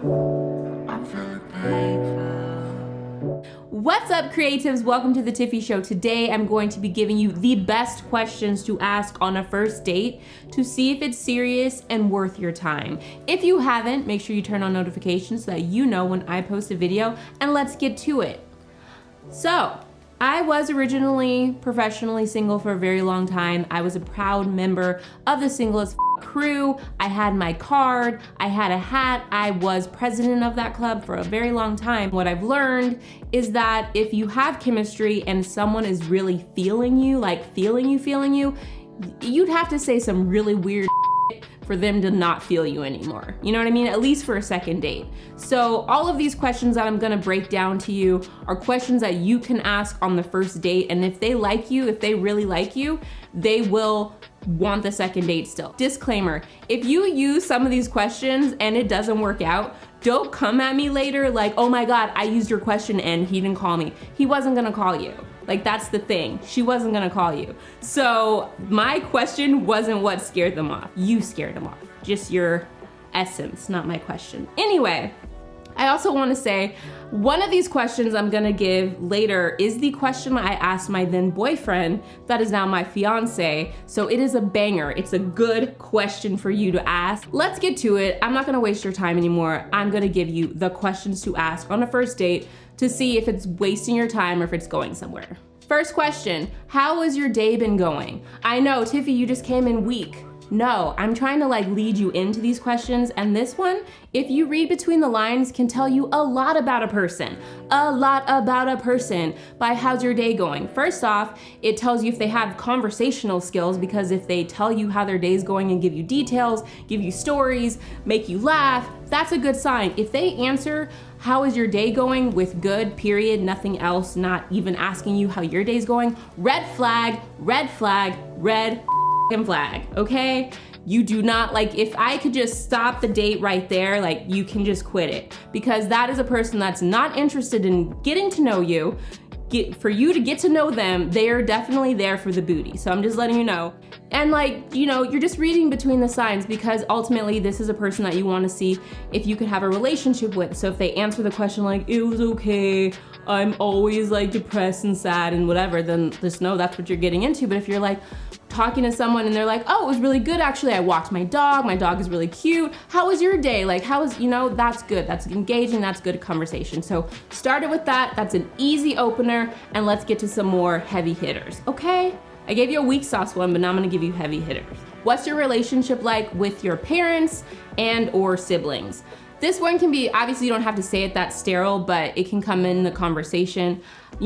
What's up, creatives? Welcome to the Tiffy Show. Today I'm going to be giving you the best questions to ask on a first date to see if it's serious and worth your time. If you haven't, make sure you turn on notifications so that you know when I post a video, and let's get to it. So, I was originally professionally single for a very long time. I was a proud member of the Single as crew. I had my card, I had a hat, I was president of that club for a very long time. What I've learned is that if you have chemistry and someone is really feeling you, like feeling you, you'd have to say some really weird for them to not feel you anymore. You know what I mean? At least for a second date. So all of these questions that I'm gonna break down to you are questions that you can ask on the first date, and if they like you, if they really like you, they will want the second date still. Disclaimer, if you use some of these questions and it doesn't work out, don't come at me later like, oh my God, I used your question and he didn't call me. He wasn't gonna call you. Like, that's the thing. She wasn't gonna call you. So my question wasn't what scared them off. You scared them off. Just your essence, not my question. Anyway, I also wanna say, one of these questions I'm gonna give later is the question I asked my then boyfriend that is now my fiance. So it is a banger. It's a good question for you to ask. Let's get to it. I'm not gonna waste your time anymore. I'm gonna give you the questions to ask on a first date to see if it's wasting your time or if it's going somewhere. First question, how has your day been going? I know, Tiffy, you just came in weak. No, I'm trying to lead you into these questions, and this one, if you read between the lines, can tell you a lot about a person. A lot about a person by how's your day going. First off, it tells you if they have conversational skills, because if they tell you how their day's going and give you details, give you stories, make you laugh, that's a good sign. If they answer, how is your day going with good, period, nothing else, not even asking you how your day's going, red flag, red flag, red flag, okay? You do not, if I could just stop the date right there, you can just quit it, because that is a person that's not interested in getting to know you. For you to get to know them, they are definitely there for the booty. So I'm just letting you know. And you're just reading between the signs, because ultimately this is a person that you want to see if you could have a relationship with. So if they answer the question it was okay, I'm always depressed and sad and whatever, then just know that's what you're getting into. But if you're talking to someone and they're oh, it was really good actually, I walked my dog is really cute, how was your day, that's good, that's engaging, that's good conversation. So start it with that. That's an easy opener, and let's get to some more heavy hitters, okay? I gave you a weak sauce one, but now I'm gonna give you heavy hitters. What's your relationship like with your parents and or siblings? This one can be, obviously you don't have to say it that sterile, but it can come in the conversation. Are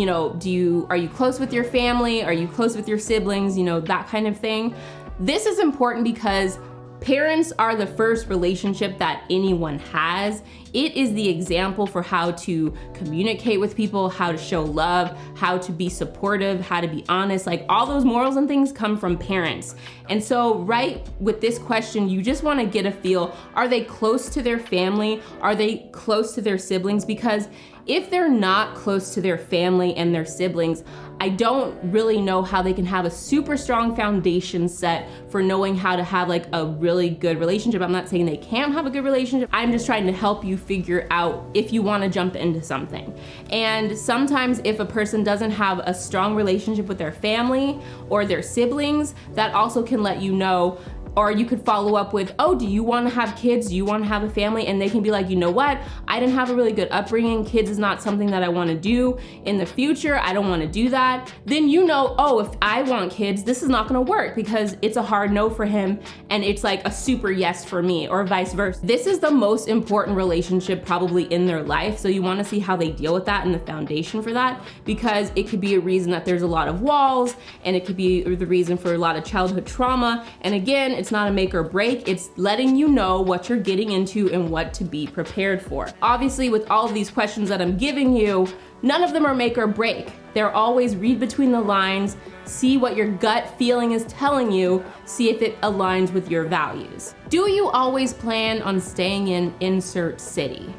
you close with your family? Are you close with your siblings? That kind of thing. This is important because parents are the first relationship that anyone has. It is the example for how to communicate with people, how to show love, how to be supportive, how to be honest. All those morals and things come from parents. And so right with this question, you just want to get a feel, are they close to their family? Are they close to their siblings? Because if they're not close to their family and their siblings, I don't really know how they can have a super strong foundation set for knowing how to have a really good relationship. I'm not saying they can't have a good relationship. I'm just trying to help you figure out if you want to jump into something. And sometimes if a person doesn't have a strong relationship with their family or their siblings, that also can let you know. Or you could follow up with, oh, do you want to have kids? Do you want to have a family? And they can be you know what? I didn't have a really good upbringing. Kids is not something that I want to do in the future. I don't want to do that. Then oh, if I want kids, this is not going to work because it's a hard no for him and it's a super yes for me, or vice versa. This is the most important relationship probably in their life. So you want to see how they deal with that and the foundation for that, because it could be a reason that there's a lot of walls, and it could be the reason for a lot of childhood trauma. And again, it's not a make or break. It's letting you know what you're getting into and what to be prepared for. Obviously, with all of these questions that I'm giving you, none of them are make or break. They're always read between the lines, see what your gut feeling is telling you, see if it aligns with your values. Do you always plan on staying in insert city?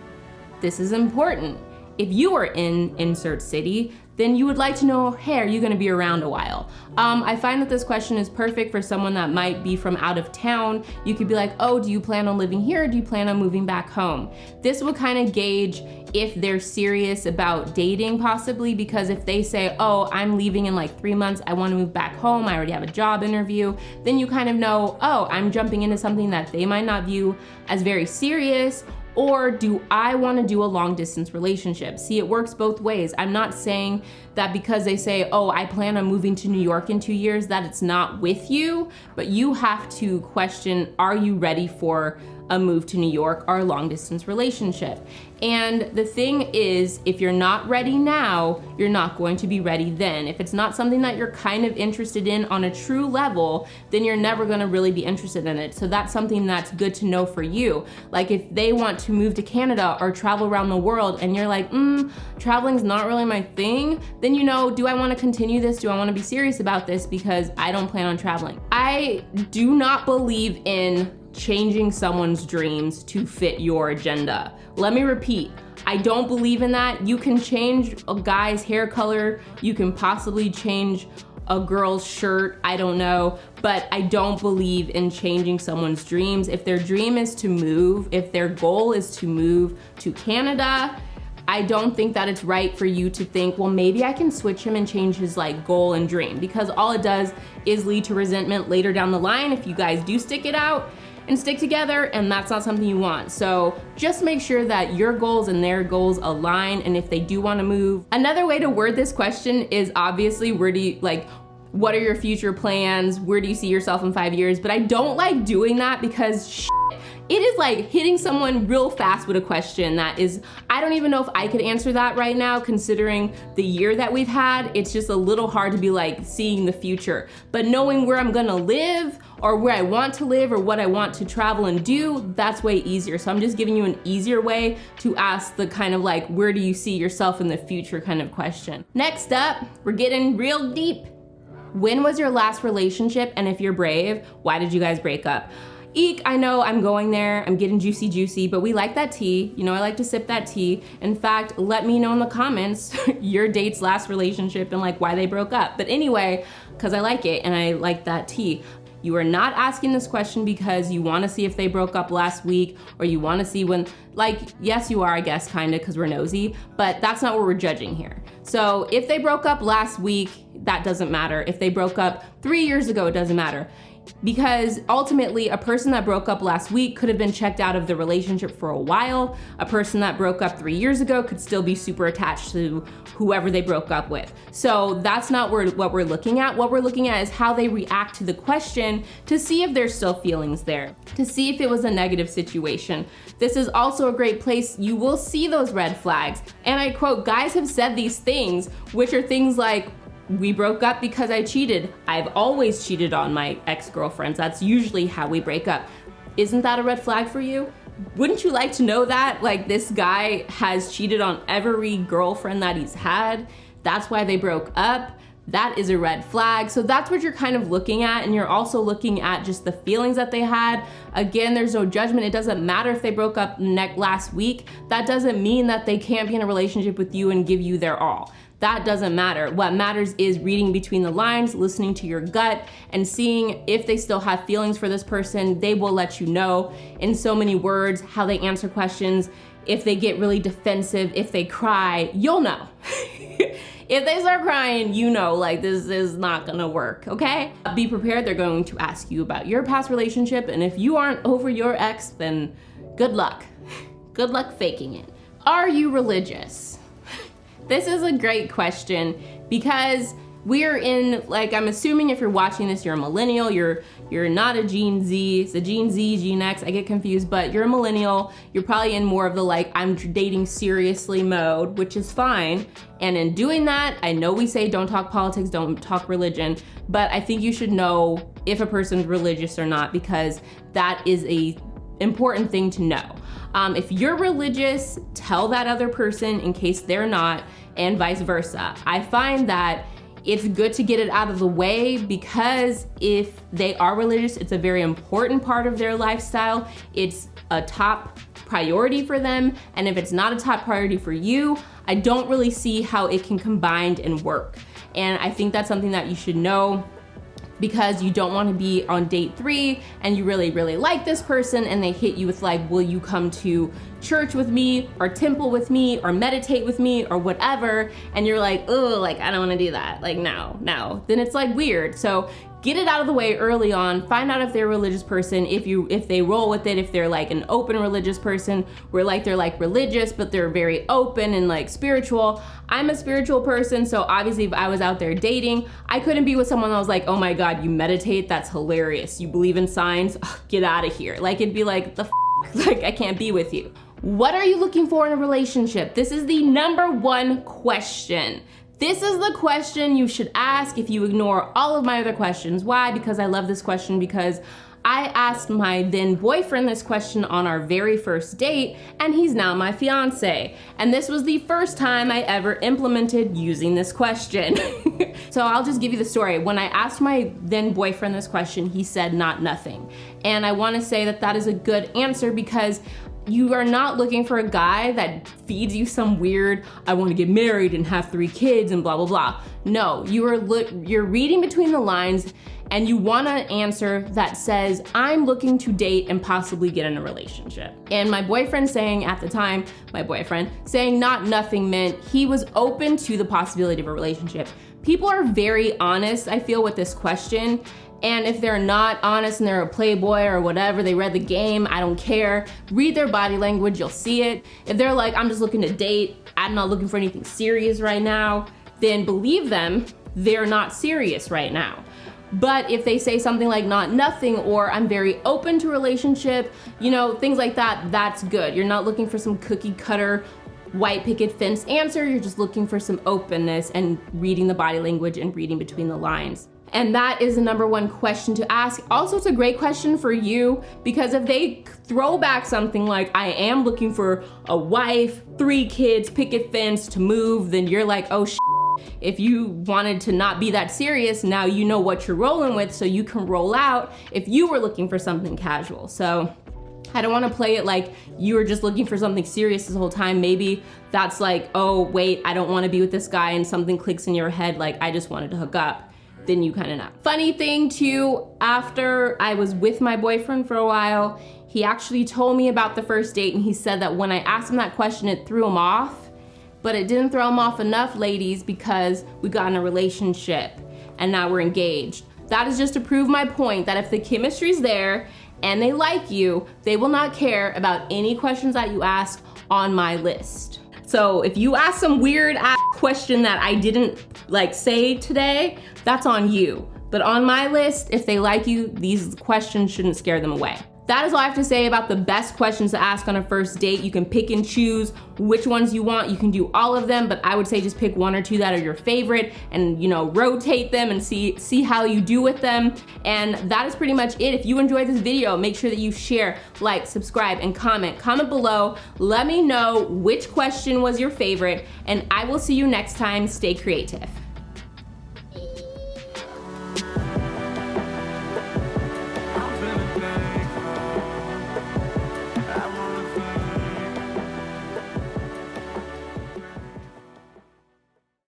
This is important. If you are in insert city, then you would like to know, hey, are you gonna be around a while? I find that this question is perfect for someone that might be from out of town. You could be like, oh, do you plan on living here or do you plan on moving back home? This will kind of gauge if they're serious about dating possibly, because if they say, oh, I'm leaving in like 3 months, I wanna move back home, I already have a job interview, then you kind of know, oh, I'm jumping into something that they might not view as very serious. Or do I want to do a long distance relationship? See, it works both ways. I'm not saying that because they say, oh, I plan on moving to New York in 2 years, that it's not with you, but you have to question, are you ready for a move to New York or a long distance relationship? And the thing is, if you're not ready now, you're not going to be ready then. If it's not something that you're kind of interested in on a true level, then you're never gonna really be interested in it. So that's something that's good to know for you. Like if they want to move to Canada or travel around the world and you're like, traveling's not really my thing, then you know, do I wanna continue this? Do I wanna be serious about this? Because I don't plan on traveling. I do not believe in changing someone's dreams to fit your agenda. Let me repeat, I don't believe in that. You can change a guy's hair color, you can possibly change a girl's shirt, I don't know, but I don't believe in changing someone's dreams. If their dream is to move, if their goal is to move to Canada, I don't think that it's right for you to think, well, maybe I can switch him and change his like goal and dream, because all it does is lead to resentment later down the line if you guys do stick it out and stick together, and that's not something you want. So just make sure that your goals and their goals align, and if they do wanna move. Another way to word this question is obviously, what are your future plans? Where do you see yourself in 5 years? But I don't like doing that because it is like hitting someone real fast with a question that is, I don't even know if I could answer that right now considering the year that we've had. It's just a little hard to be like seeing the future. But knowing where I'm gonna live or where I want to live or what I want to travel and do, that's way easier. So I'm just giving you an easier way to ask the kind of like, where do you see yourself in the future kind of question. Next up, we're getting real deep. When was your last relationship? And if you're brave, why did you guys break up? Eek, I know I'm going there, I'm getting juicy, but we like that tea. You know, I like to sip that tea. In fact, let me know in the comments your date's last relationship and like why they broke up. But anyway, because I like it and I like that tea. You are not asking this question because you want to see if they broke up last week or you want to see when, like, yes you are, I guess, kind of, because we're nosy, but that's not what we're judging here. So if they broke up last week, that doesn't matter. If they broke up 3 years ago, it doesn't matter. Because ultimately, a person that broke up last week could have been checked out of the relationship for a while. A person that broke up 3 years ago could still be super attached to whoever they broke up with. So that's not what we're looking at. What we're looking at is how they react to the question to see if there's still feelings there, to see if it was a negative situation. This is also a great place. You will see those red flags. And I quote, guys have said these things, which are things like, we broke up because I cheated. I've always cheated on my ex-girlfriends. That's usually how we break up. Isn't that a red flag for you? Wouldn't you like to know that? Like, this guy has cheated on every girlfriend that he's had. That's why they broke up. That is a red flag. So that's what you're kind of looking at. And you're also looking at just the feelings that they had. Again, there's no judgment. It doesn't matter if they broke up last week. That doesn't mean that they can't be in a relationship with you and give you their all. That doesn't matter. What matters is reading between the lines, listening to your gut, and seeing if they still have feelings for this person. They will let you know in so many words how they answer questions. If they get really defensive, if they cry, you'll know. If they start crying, you know, like, this is not gonna work, okay? Be prepared, they're going to ask you about your past relationship, and if you aren't over your ex, then good luck. Good luck faking it. Are you religious? This is a great question because we're in, like, I'm assuming if you're watching this, you're a millennial, you're not a Gen Z, it's a Gen Z, Gen X, I get confused, but you're a millennial, you're probably in more of the like, I'm dating seriously mode, which is fine. And in doing that, I know we say don't talk politics, don't talk religion, but I think you should know if a person's religious or not, because that is a important thing to know. If you're religious, tell that other person in case they're not, and vice versa. I find that it's good to get it out of the way because if they are religious, it's a very important part of their lifestyle. It's a top priority for them, and if it's not a top priority for you, I don't really see how it can combine and work. And I think that's something that you should know, because you don't want to be on date 3 and you really, really like this person and they hit you with like, will you come to church with me or temple with me or meditate with me or whatever, and you're like, oh, like I don't want to do that, like no, then it's like weird. So get it out of the way early on. Find out if they're a religious person, if they roll with it, if they're like an open religious person where like they're like religious but they're very open and like spiritual. I'm a spiritual person, so obviously if I was out there dating, I couldn't be with someone that was like, oh my god, you meditate, that's hilarious, you believe in signs, ugh, get out of here. Like it'd be like, the like I can't be with you. What are you looking for in a relationship? This is the number 1 question. This is the question you should ask if you ignore all of my other questions. Why? Because I love this question, because I asked my then boyfriend this question on our very first date, and he's now my fiance. And this was the first time I ever implemented using this question. So I'll just give you the story. When I asked my then boyfriend this question, he said not nothing. And I want to say that that is a good answer, because you are not looking for a guy that feeds you some weird, I want to get married and have 3 kids and blah, blah, blah. No, you're reading between the lines, and you want an answer that says, I'm looking to date and possibly get in a relationship. And my boyfriend saying at the time, saying not nothing meant he was open to the possibility of a relationship. People are very honest, I feel, with this question. And if they're not honest and they're a playboy or whatever, they read the game, I don't care. Read their body language, you'll see it. If they're like, I'm just looking to date, I'm not looking for anything serious right now, then believe them, they're not serious right now. But if they say something like not nothing, or I'm very open to relationship, you know, things like that, that's good. You're not looking for some cookie cutter white picket fence answer, you're just looking for some openness and reading the body language and reading between the lines. And that is the number 1 question to ask. Also, it's a great question for you, because if they throw back something like, I am looking for a wife, 3 kids, picket fence, to move, then you're like, oh shit. If you wanted to not be that serious, now you know what you're rolling with, so you can roll out if you were looking for something casual. So I don't want to play it like you were just looking for something serious this whole time. Maybe that's like, oh wait, I don't want to be with this guy, and something clicks in your head like, I just wanted to hook up. Then you kind of know. Funny thing too, after I was with my boyfriend for a while, he actually told me about the first date, and he said that when I asked him that question, it threw him off. But it didn't throw him off enough, ladies, because we got in a relationship and now we're engaged. That is just to prove my point that if the chemistry's there and they like you, they will not care about any questions that you ask on my list. So if you ask some weird ass question that I didn't like say today, that's on you. But on my list, if they like you, these questions shouldn't scare them away. That is all I have to say about the best questions to ask on a first date. You can pick and choose which ones you want. You can do all of them, but I would say just pick 1 or 2 that are your favorite and, you know, rotate them and see how you do with them. And that is pretty much it. If you enjoyed this video, make sure that you share, like, subscribe, and comment. Comment below. Let me know which question was your favorite, and I will see you next time. Stay creative.